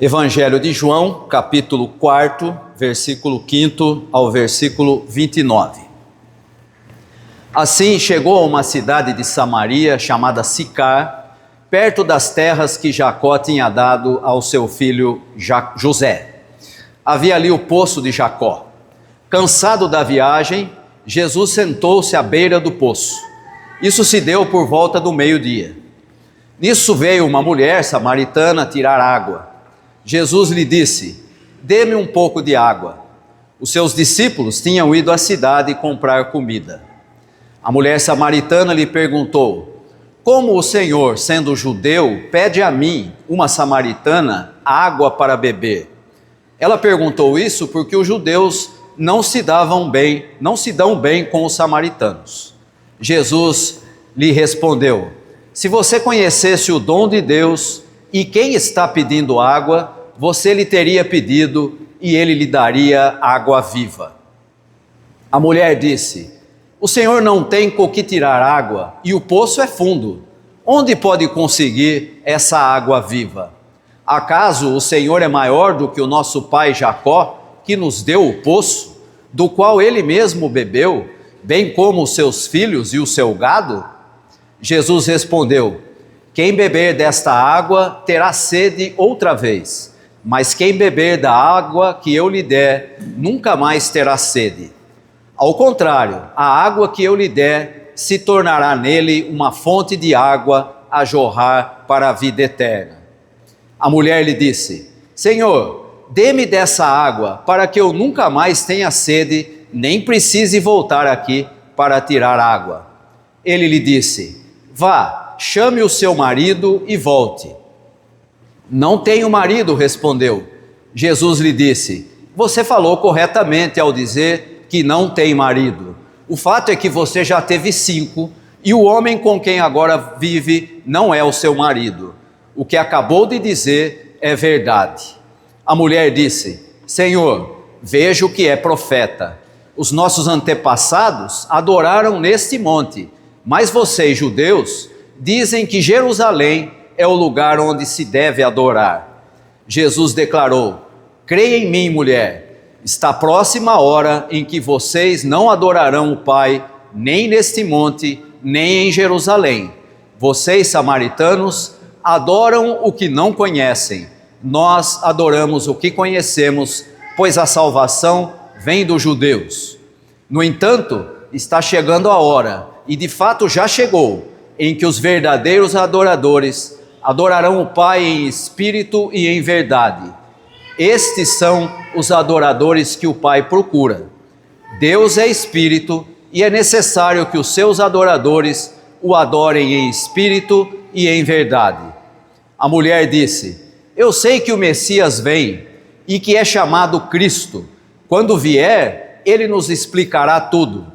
Evangelho de João, capítulo 4, versículo 5 ao versículo 29. Assim chegou a uma cidade de Samaria chamada Sicar, perto das terras que Jacó tinha dado ao seu filho José. Havia ali o poço de Jacó. Cansado da viagem, Jesus sentou-se à beira do poço. Isso se deu por volta do meio-dia. Nisso veio uma mulher samaritana tirar água. Jesus lhe disse: "Dê-me um pouco de água." Os seus discípulos tinham ido à cidade comprar comida. A mulher samaritana lhe perguntou: "Como o Senhor, sendo judeu, pede a mim, uma samaritana, água para beber?" Ela perguntou isso porque os judeus não se dão bem com os samaritanos. Jesus lhe respondeu: "Se você conhecesse o dom de Deus e quem está pedindo água, você lhe teria pedido e ele lhe daria água viva." A mulher disse: "O Senhor não tem com que tirar água e o poço é fundo. Onde pode conseguir essa água viva? Acaso o Senhor é maior do que o nosso pai Jacó, que nos deu o poço, do qual ele mesmo bebeu, bem como os seus filhos e o seu gado?" Jesus respondeu: "Quem beber desta água terá sede outra vez, mas quem beber da água que eu lhe der, nunca mais terá sede. Ao contrário, a água que eu lhe der se tornará nele uma fonte de água a jorrar para a vida eterna." A mulher lhe disse: "Senhor, dê-me dessa água, para que eu nunca mais tenha sede, nem precise voltar aqui para tirar água." Ele lhe disse: "Vá, chame o seu marido e volte." "Não tenho marido", respondeu. Jesus lhe disse: "Você falou corretamente ao dizer que não tem marido. O fato é que você já teve 5, e o homem com quem agora vive não é o seu marido. O que acabou de dizer é verdade." A mulher disse: "Senhor, vejo que é profeta. Os nossos antepassados adoraram neste monte, mas vocês, judeus, dizem que Jerusalém é o lugar onde se deve adorar." Jesus declarou: "Creia em mim, mulher, está próxima a hora em que vocês não adorarão o Pai, nem neste monte, nem em Jerusalém. Vocês, samaritanos, adoram o que não conhecem. Nós adoramos o que conhecemos, pois a salvação vem dos judeus. No entanto, está chegando a hora, e de fato já chegou, em que os verdadeiros adoradores adorarão o Pai em espírito e em verdade. Estes são os adoradores que o Pai procura. Deus é espírito e é necessário que os seus adoradores o adorem em espírito e em verdade." A mulher disse: "Eu sei que o Messias vem e que é chamado Cristo. Quando vier, ele nos explicará tudo."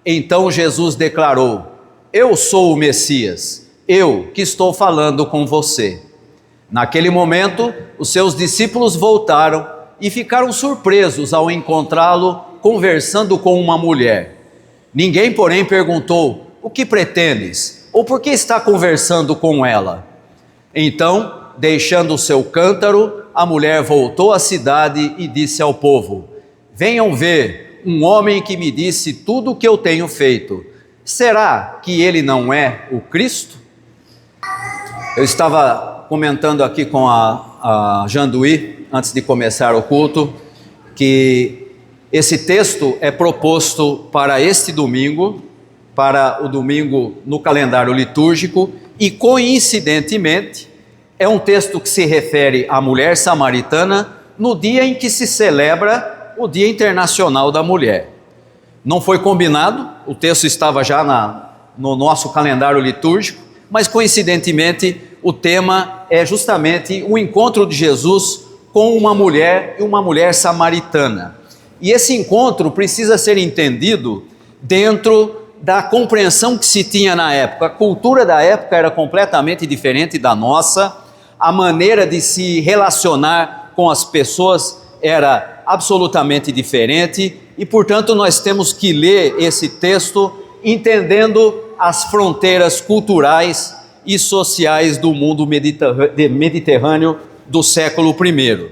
Então Jesus declarou: "Eu sou o Messias, eu que estou falando com você." Naquele momento, os seus discípulos voltaram e ficaram surpresos ao encontrá-lo conversando com uma mulher. Ninguém, porém, perguntou: "O que pretendes?" ou "Por que está conversando com ela?" Então, deixando o seu cântaro, a mulher voltou à cidade e disse ao povo: "Venham ver um homem que me disse tudo o que eu tenho feito. Será que ele não é o Cristo?" Eu estava comentando aqui com a Janduí, antes de começar o culto, que esse texto é proposto para este domingo, para o domingo no calendário litúrgico, e coincidentemente é um texto que se refere à mulher samaritana no dia em que se celebra o Dia Internacional da Mulher. Não foi combinado, o texto estava já no nosso calendário litúrgico, mas coincidentemente o tema é justamente o encontro de Jesus com uma mulher e uma mulher samaritana. E esse encontro precisa ser entendido dentro da compreensão que se tinha na época. A cultura da época era completamente diferente da nossa, a maneira de se relacionar com as pessoas era absolutamente diferente e, portanto, nós temos que ler esse texto entendendo as fronteiras culturais e sociais do mundo mediterrâneo do século I.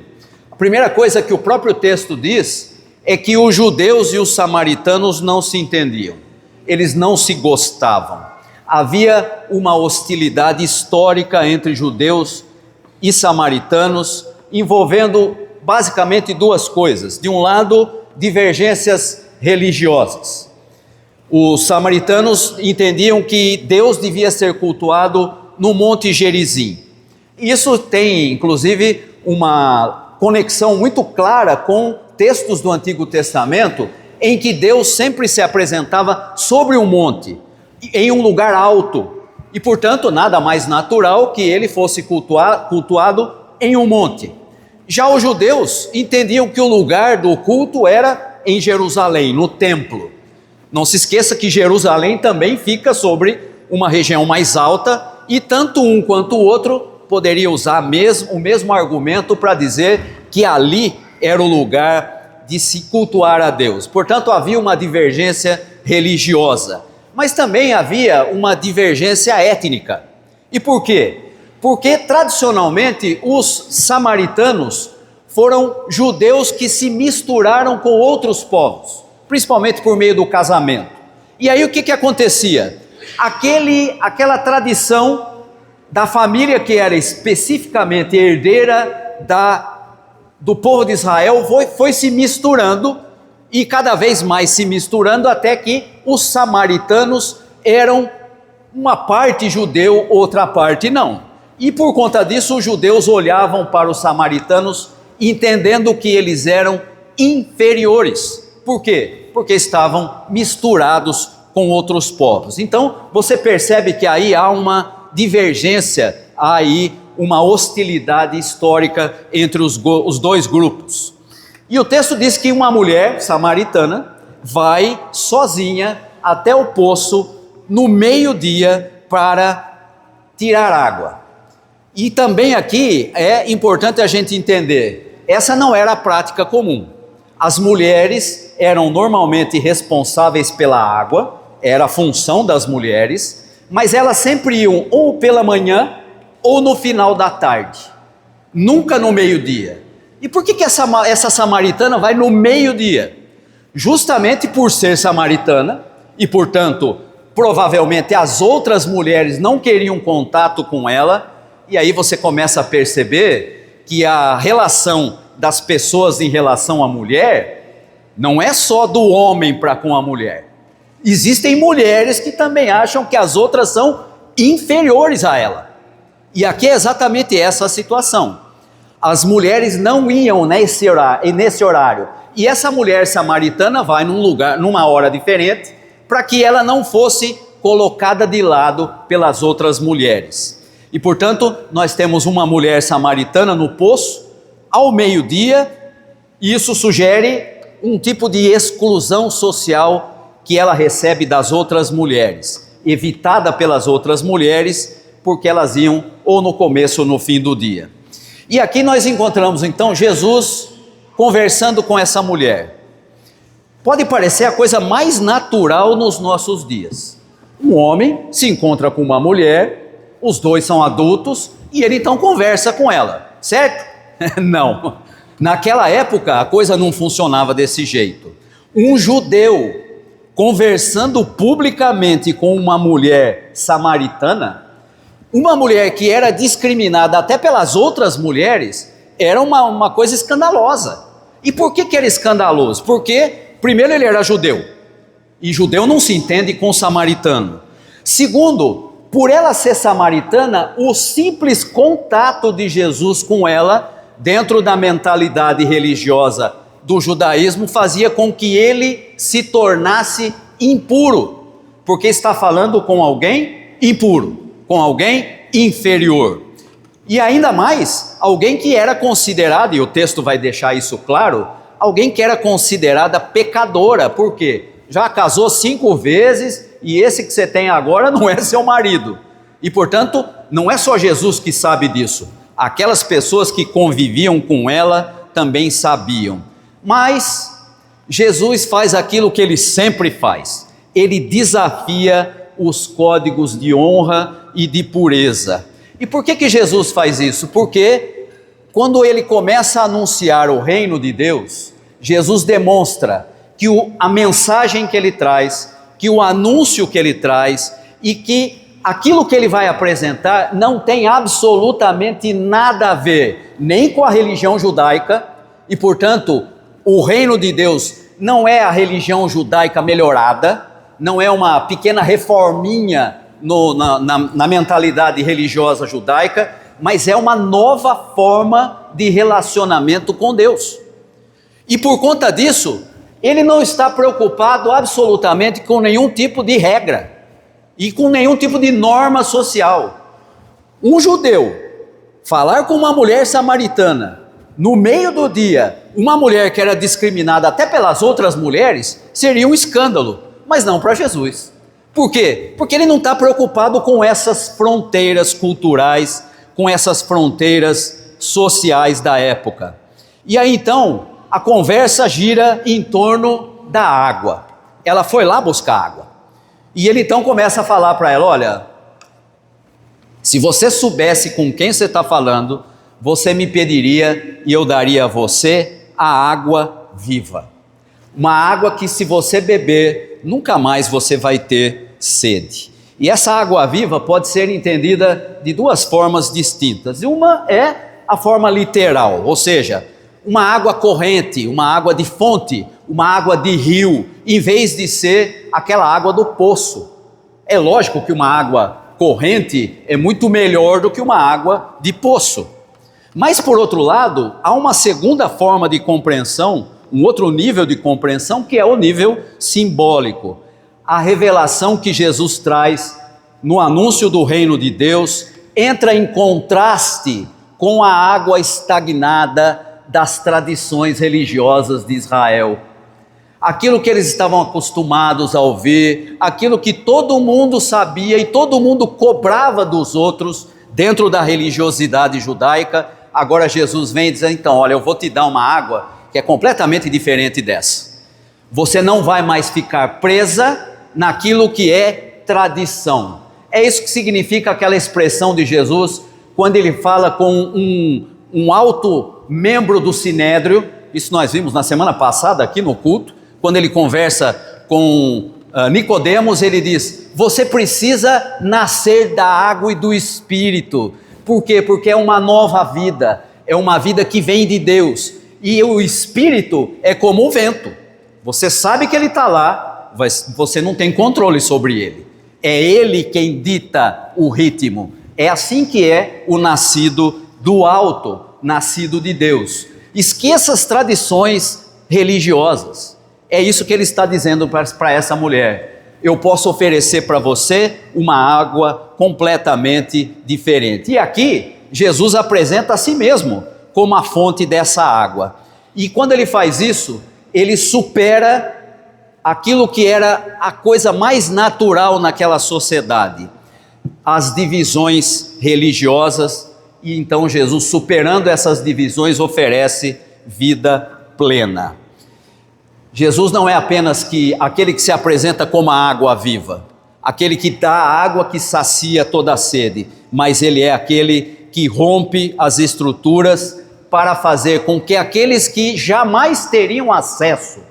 A primeira coisa que o próprio texto diz é que os judeus e os samaritanos não se entendiam, eles não se gostavam. Havia uma hostilidade histórica entre judeus e samaritanos, envolvendo basicamente duas coisas. De um lado, divergências religiosas. Os samaritanos entendiam que Deus devia ser cultuado no Monte Gerizim. Isso tem, inclusive, uma conexão muito clara com textos do Antigo Testamento, em que Deus sempre se apresentava sobre um monte, em um lugar alto, e portanto nada mais natural que ele fosse cultuado em um monte. Já os judeus entendiam que o lugar do culto era em Jerusalém, no templo. Não se esqueça que Jerusalém também fica sobre uma região mais alta, e tanto um quanto o outro poderia usar o mesmo argumento para dizer que ali era o lugar de se cultuar a Deus. Portanto, havia uma divergência religiosa, mas também havia uma divergência étnica. E por quê? Porque tradicionalmente os samaritanos foram judeus que se misturaram com outros povos, principalmente por meio do casamento. E aí o que acontecia? Aquela tradição da família que era especificamente herdeira do povo de Israel foi se misturando, e cada vez mais se misturando, até que os samaritanos eram uma parte judeu, outra parte não. E por conta disso os judeus olhavam para os samaritanos entendendo que eles eram inferiores. Por quê? Porque estavam misturados com outros povos. Então você percebe que aí há uma divergência, há aí uma hostilidade histórica entre os dois grupos. E o texto diz que uma mulher samaritana vai sozinha até o poço no meio-dia para tirar água. E também aqui é importante a gente entender, essa não era a prática comum. As mulheres eram normalmente responsáveis pela água, era a função das mulheres, mas elas sempre iam ou pela manhã ou no final da tarde, nunca no meio-dia. E por que essa samaritana vai no meio-dia? Justamente por ser samaritana, e portanto, provavelmente as outras mulheres não queriam contato com ela, e aí você começa a perceber que a relação das pessoas em relação à mulher não é só do homem para com a mulher. Existem mulheres que também acham que as outras são inferiores a ela. E aqui é exatamente essa a situação. As mulheres não iam nesse horário. E essa mulher samaritana vai numa hora diferente, para que ela não fosse colocada de lado pelas outras mulheres. E portanto, nós temos uma mulher samaritana no poço, ao meio-dia, e isso sugere um tipo de exclusão social que ela recebe das outras mulheres, evitada pelas outras mulheres, porque elas iam ou no começo ou no fim do dia. E aqui nós encontramos então Jesus conversando com essa mulher. Pode parecer a coisa mais natural nos nossos dias. Um homem se encontra com uma mulher, os dois são adultos, e ele então conversa com ela, certo? Não, naquela época a coisa não funcionava desse jeito. Um judeu conversando publicamente com uma mulher samaritana, uma mulher que era discriminada até pelas outras mulheres, era uma coisa escandalosa. E por que era escandaloso? Porque, primeiro, ele era judeu, e judeu não se entende com samaritano. Segundo, por ela ser samaritana, o simples contato de Jesus com ela, dentro da mentalidade religiosa do judaísmo, fazia com que ele se tornasse impuro, porque está falando com alguém impuro, com alguém inferior. E ainda mais, alguém que era considerado, e o texto vai deixar isso claro, alguém que era considerada pecadora. Por quê? Já casou 5 vezes e esse que você tem agora não é seu marido. E portanto, não é só Jesus que sabe disso. Aquelas pessoas que conviviam com ela também sabiam. Mas Jesus faz aquilo que ele sempre faz. Ele desafia os códigos de honra e de pureza. E por que Jesus faz isso? Porque quando ele começa a anunciar o reino de Deus, Jesus demonstra que a mensagem que ele traz, que o anúncio que ele traz e que aquilo que ele vai apresentar não tem absolutamente nada a ver nem com a religião judaica e, portanto, o reino de Deus não é a religião judaica melhorada, não é uma pequena reforminha na mentalidade religiosa judaica, mas é uma nova forma de relacionamento com Deus. E por conta disso, ele não está preocupado absolutamente com nenhum tipo de regra e com nenhum tipo de norma social. Um judeu falar com uma mulher samaritana no meio do dia, uma mulher que era discriminada até pelas outras mulheres, seria um escândalo, mas não para Jesus. Por quê? Porque ele não está preocupado com essas fronteiras culturais, com essas fronteiras sociais da época. E aí então, a conversa gira em torno da água. Ela foi lá buscar água. E ele então começa a falar para ela, olha, se você soubesse com quem você está falando, você me pediria e eu daria a você a água viva. Uma água que se você beber, nunca mais você vai ter sede. E essa água viva pode ser entendida de duas formas distintas. Uma é a forma literal, ou seja, uma água corrente, uma água de fonte, uma água de rio, em vez de ser aquela água do poço. É lógico que uma água corrente é muito melhor do que uma água de poço. Mas, por outro lado, há uma segunda forma de compreensão, um outro nível de compreensão, que é o nível simbólico. A revelação que Jesus traz no anúncio do reino de Deus entra em contraste com a água estagnada das tradições religiosas de Israel. Aquilo que eles estavam acostumados a ouvir, aquilo que todo mundo sabia e todo mundo cobrava dos outros dentro da religiosidade judaica, agora Jesus vem e diz, então, olha, eu vou te dar uma água que é completamente diferente dessa. Você não vai mais ficar presa naquilo que é tradição. É isso que significa aquela expressão de Jesus, quando ele fala com um alto membro do Sinédrio, isso nós vimos na semana passada aqui no culto, quando ele conversa com Nicodemos, ele diz, você precisa nascer da água e do Espírito. Por quê? Porque é uma nova vida, é uma vida que vem de Deus, e o Espírito é como o vento, você sabe que ele está lá, mas você não tem controle sobre ele, é ele quem dita o ritmo, é assim que é o nascido do alto, nascido de Deus. Esqueça as tradições religiosas, é isso que ele está dizendo para essa mulher, eu posso oferecer para você uma água completamente diferente. E aqui, Jesus apresenta a si mesmo como a fonte dessa água. E quando ele faz isso, ele supera aquilo que era a coisa mais natural naquela sociedade, as divisões religiosas, e então Jesus, superando essas divisões, oferece vida plena. Jesus não é apenas aquele que se apresenta como a água viva, aquele que dá a água que sacia toda a sede, mas ele é aquele que rompe as estruturas para fazer com que aqueles que jamais teriam acesso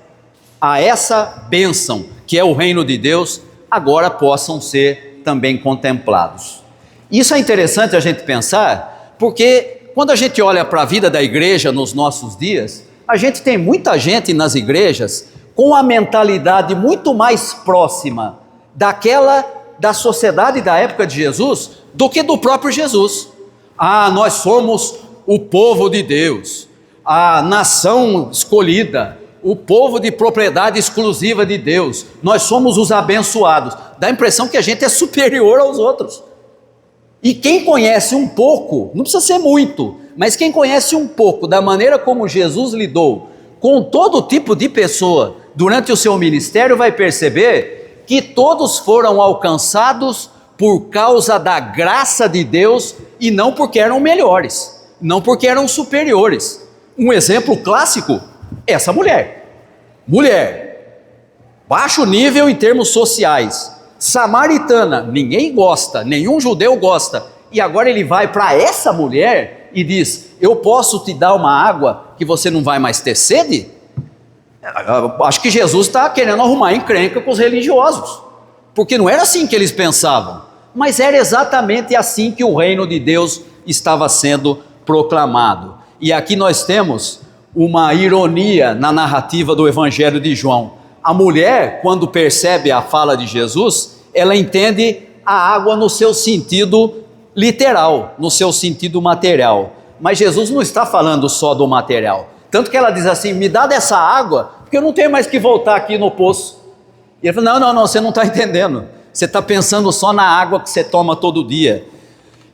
a essa bênção, que é o reino de Deus, agora possam ser também contemplados. Isso é interessante a gente pensar, porque quando a gente olha para a vida da igreja nos nossos dias, a gente tem muita gente nas igrejas com a mentalidade muito mais próxima daquela da sociedade da época de Jesus do que do próprio Jesus. Ah, nós somos o povo de Deus, a nação escolhida, o povo de propriedade exclusiva de Deus, nós somos os abençoados. Dá a impressão que a gente é superior aos outros. E quem conhece um pouco, não precisa ser muito, mas quem conhece um pouco da maneira como Jesus lidou com todo tipo de pessoa durante o seu ministério, vai perceber que todos foram alcançados por causa da graça de Deus e não porque eram melhores, não porque eram superiores. Um exemplo clássico, essa mulher, baixo nível em termos sociais, samaritana, ninguém gosta, nenhum judeu gosta, e agora ele vai para essa mulher e diz: eu posso te dar uma água que você não vai mais ter sede? Acho que Jesus está querendo arrumar encrenca com os religiosos, porque não era assim que eles pensavam, mas era exatamente assim que o reino de Deus estava sendo proclamado. E aqui nós temos uma ironia na narrativa do Evangelho de João. A mulher, quando percebe a fala de Jesus, ela entende a água no seu sentido literal, no seu sentido material. Mas Jesus não está falando só do material. Tanto que ela diz assim: me dá dessa água, porque eu não tenho mais que voltar aqui no poço. E ele fala: não, você não está entendendo. Você está pensando só na água que você toma todo dia.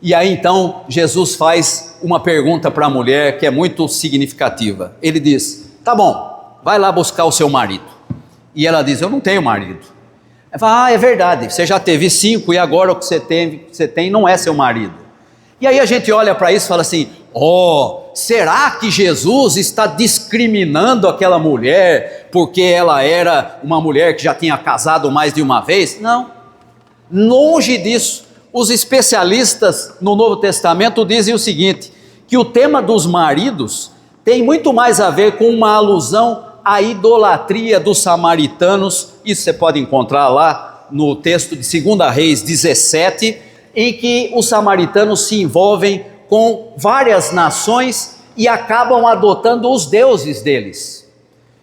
E aí então Jesus faz uma pergunta para a mulher que é muito significativa. Ele diz: tá bom, vai lá buscar o seu marido. E ela diz: eu não tenho marido. Ela fala: é verdade, você já teve 5 e agora o que você tem não é seu marido. E aí a gente olha para isso e fala assim: será que Jesus está discriminando aquela mulher porque ela era uma mulher que já tinha casado mais de uma vez? Não, longe disso. Os especialistas no Novo Testamento dizem o seguinte, que o tema dos maridos tem muito mais a ver com uma alusão à idolatria dos samaritanos. Isso você pode encontrar lá no texto de 2 Reis 17, em que os samaritanos se envolvem com várias nações e acabam adotando os deuses deles.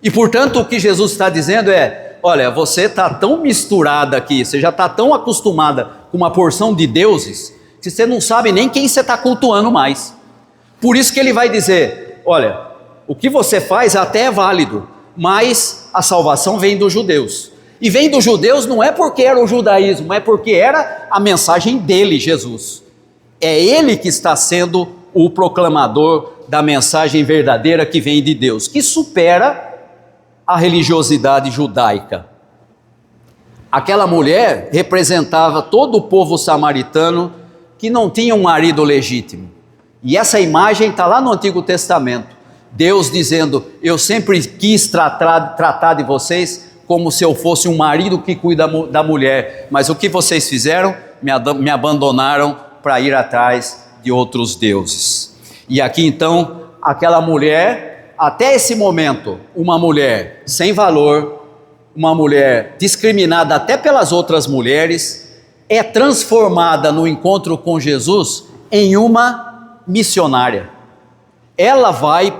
E portanto o que Jesus está dizendo é: olha, você está tão misturada aqui, você já está tão acostumada com uma porção de deuses, que você não sabe nem quem você está cultuando mais. Por isso que ele vai dizer: olha, o que você faz até é válido, mas a salvação vem dos judeus. E vem dos judeus não é porque era o judaísmo, é porque era a mensagem dele, Jesus. É ele que está sendo o proclamador da mensagem verdadeira que vem de Deus, que supera a religiosidade judaica. Aquela mulher representava todo o povo samaritano que não tinha um marido legítimo. E essa imagem está lá no Antigo Testamento. Deus dizendo: eu sempre quis tratar de vocês como se eu fosse um marido que cuida da mulher, mas o que vocês fizeram? Me abandonaram para ir atrás de outros deuses. E aqui então, aquela mulher, até esse momento, uma mulher sem valor, uma mulher discriminada até pelas outras mulheres, é transformada no encontro com Jesus em uma missionária. Ela vai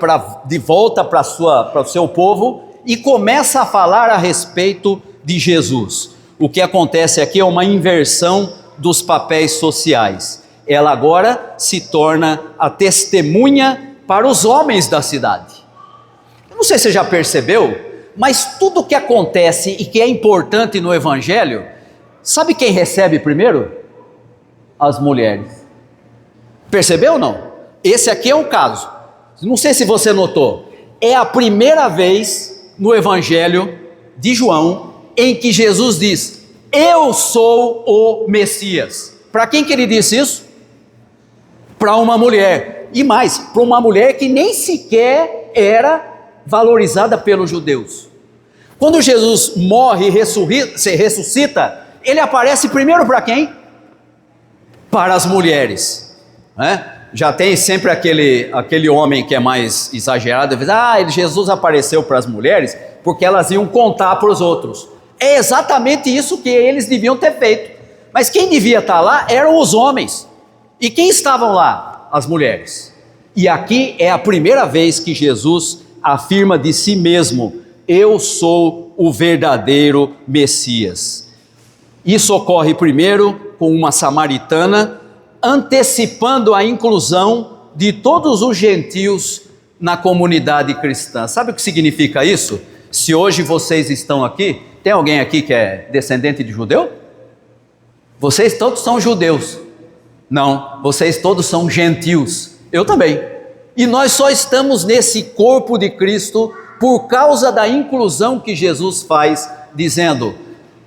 de volta para o seu povo e começa a falar a respeito de Jesus. O que acontece aqui é uma inversão dos papéis sociais. Ela agora se torna a testemunha para os homens da cidade. Eu não sei se você já percebeu, mas tudo que acontece e que é importante no Evangelho, sabe quem recebe primeiro? As mulheres. Percebeu ou não? Esse aqui é um caso. Não sei se você notou. É a primeira vez no Evangelho de João em que Jesus diz: eu sou o Messias. Para quem que ele disse isso? Para uma mulher. E mais, para uma mulher que nem sequer era valorizada pelos judeus. Quando Jesus morre e se ressuscita, ele aparece primeiro para quem? Para as mulheres, né? Já tem sempre aquele homem que é mais exagerado, diz: Jesus apareceu para as mulheres porque elas iam contar para os outros. É exatamente isso que eles deviam ter feito. Mas quem devia estar lá eram os homens. E quem estavam lá? As mulheres. E aqui é a primeira vez que Jesus afirma de si mesmo: eu sou o verdadeiro Messias. Isso ocorre primeiro com uma samaritana, antecipando a inclusão de todos os gentios na comunidade cristã. Sabe o que significa isso? Se hoje vocês estão aqui, tem alguém aqui que é descendente de judeu? Vocês todos são judeus. Não, vocês todos são gentios. Eu também. E nós só estamos nesse corpo de Cristo por causa da inclusão que Jesus faz, dizendo: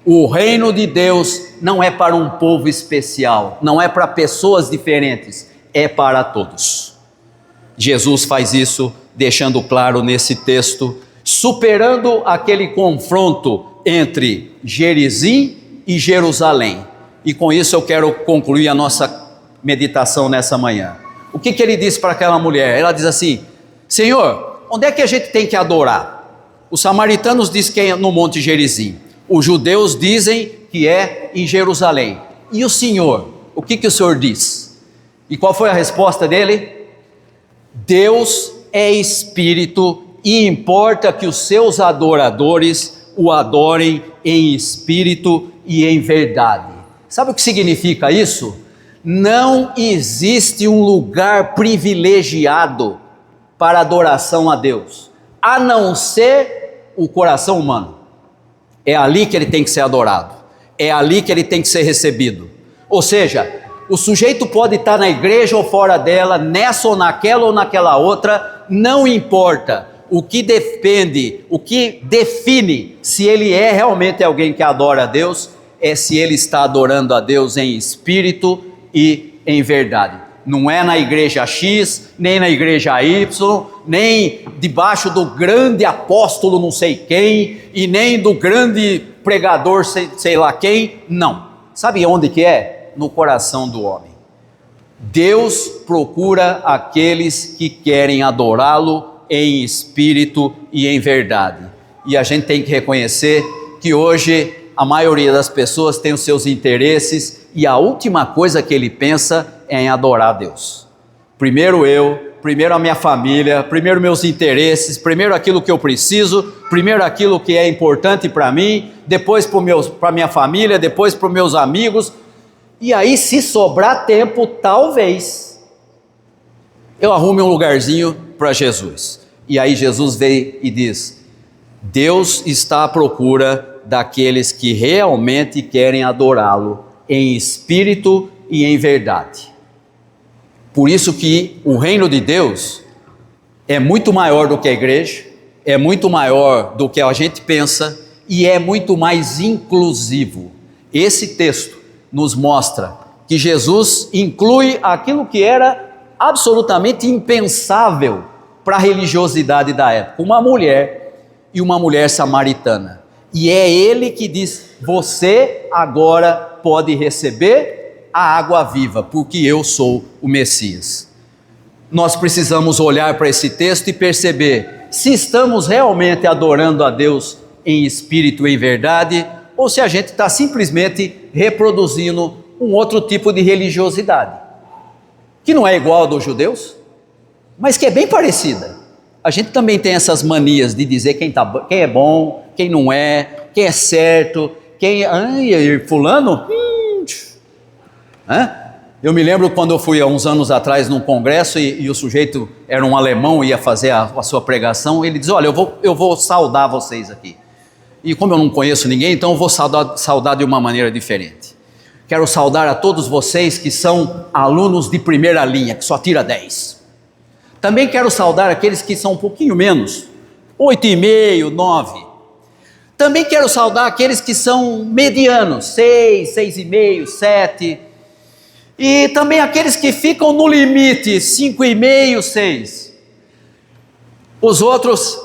o reino de Deus não é para um povo especial, não é para pessoas diferentes, é para todos. Jesus faz isso, deixando claro nesse texto, superando aquele confronto entre Gerizim e Jerusalém. E com isso eu quero concluir a nossa meditação nessa manhã. O que ele disse para aquela mulher? Ela diz assim: Senhor, onde é que a gente tem que adorar? Os samaritanos dizem que é no Monte Gerizim. Os judeus dizem que é em Jerusalém. E o Senhor? O que o Senhor diz? E qual foi a resposta dele? Deus é espírito e importa que os seus adoradores o adorem em espírito e em verdade. Sabe o que significa isso? Não existe um lugar privilegiado para adoração a Deus, a não ser o coração humano. É ali que ele tem que ser adorado, é ali que ele tem que ser recebido. Ou seja, o sujeito pode estar na igreja ou fora dela, nessa ou naquela outra, não importa. O que depende, o que define se ele é realmente alguém que adora a Deus, é se ele está adorando a Deus em espírito e em verdade. Não é na igreja X, nem na igreja Y, nem debaixo do grande apóstolo não sei quem, e nem do grande pregador sei lá quem, não. Sabe onde que é? No coração do homem. Deus procura aqueles que querem adorá-lo em espírito e em verdade. E a gente tem que reconhecer que hoje a maioria das pessoas tem os seus interesses e a última coisa que ele pensa é em adorar a Deus. Primeiro eu, primeiro a minha família, primeiro meus interesses, primeiro aquilo que eu preciso, primeiro aquilo que é importante para mim, depois para minha família, depois para os meus amigos. E aí, se sobrar tempo, talvez eu arrume um lugarzinho para Jesus. E aí Jesus veio e diz: Deus está à procura daqueles que realmente querem adorá-lo em espírito e em verdade. Por isso que o reino de Deus é muito maior do que a igreja, é muito maior do que a gente pensa e é muito mais inclusivo. Esse texto nos mostra que Jesus inclui aquilo que era absolutamente impensável para a religiosidade da época, uma mulher e uma mulher samaritana. E é ele que diz: você agora pode receber a água viva, porque eu sou o Messias. Nós precisamos olhar para esse texto e perceber se estamos realmente adorando a Deus em espírito e em verdade, ou se a gente está simplesmente reproduzindo um outro tipo de religiosidade, que não é igual ao dos judeus, mas que é bem parecida. A gente também tem essas manias de dizer quem é bom, quem não é, quem é certo, quem... fulano... Eu me lembro quando eu fui há uns anos atrás num congresso e o sujeito era um alemão e ia fazer a sua pregação, ele diz: olha, eu vou saudar vocês aqui. E como eu não conheço ninguém, então eu vou saudar de uma maneira diferente. Quero saudar a todos vocês que são alunos de primeira linha, que só tira 10. Também quero saudar aqueles que são um pouquinho menos, 8,5, 9. Também quero saudar aqueles que são medianos, 6, 6,5, 7. E também aqueles que ficam no limite, 5,5, 6. Os outros,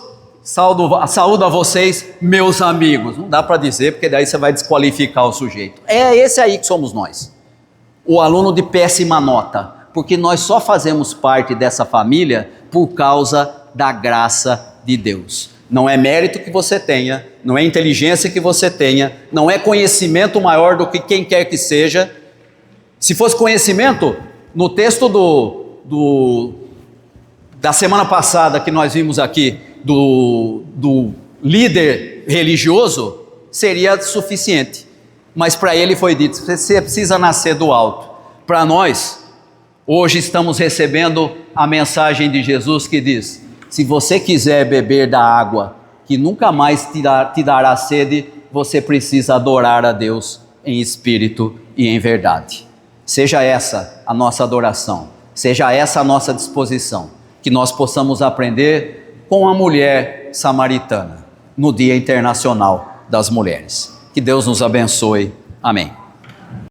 saúdo a vocês, meus amigos. Não dá para dizer, porque daí você vai desqualificar o sujeito. É esse aí que somos nós. O aluno de péssima nota. Porque nós só fazemos parte dessa família por causa da graça de Deus. Não é mérito que você tenha, não é inteligência que você tenha, não é conhecimento maior do que quem quer que seja. Se fosse conhecimento, no texto da semana passada que nós vimos aqui, do líder religioso, seria suficiente. Mas para ele foi dito: você precisa nascer do alto. Para nós, hoje estamos recebendo a mensagem de Jesus que diz: se você quiser beber da água que nunca mais te dará sede, você precisa adorar a Deus em espírito e em verdade. Seja essa a nossa adoração, seja essa a nossa disposição, que nós possamos aprender com a mulher samaritana no Dia Internacional das Mulheres. Que Deus nos abençoe. Amém.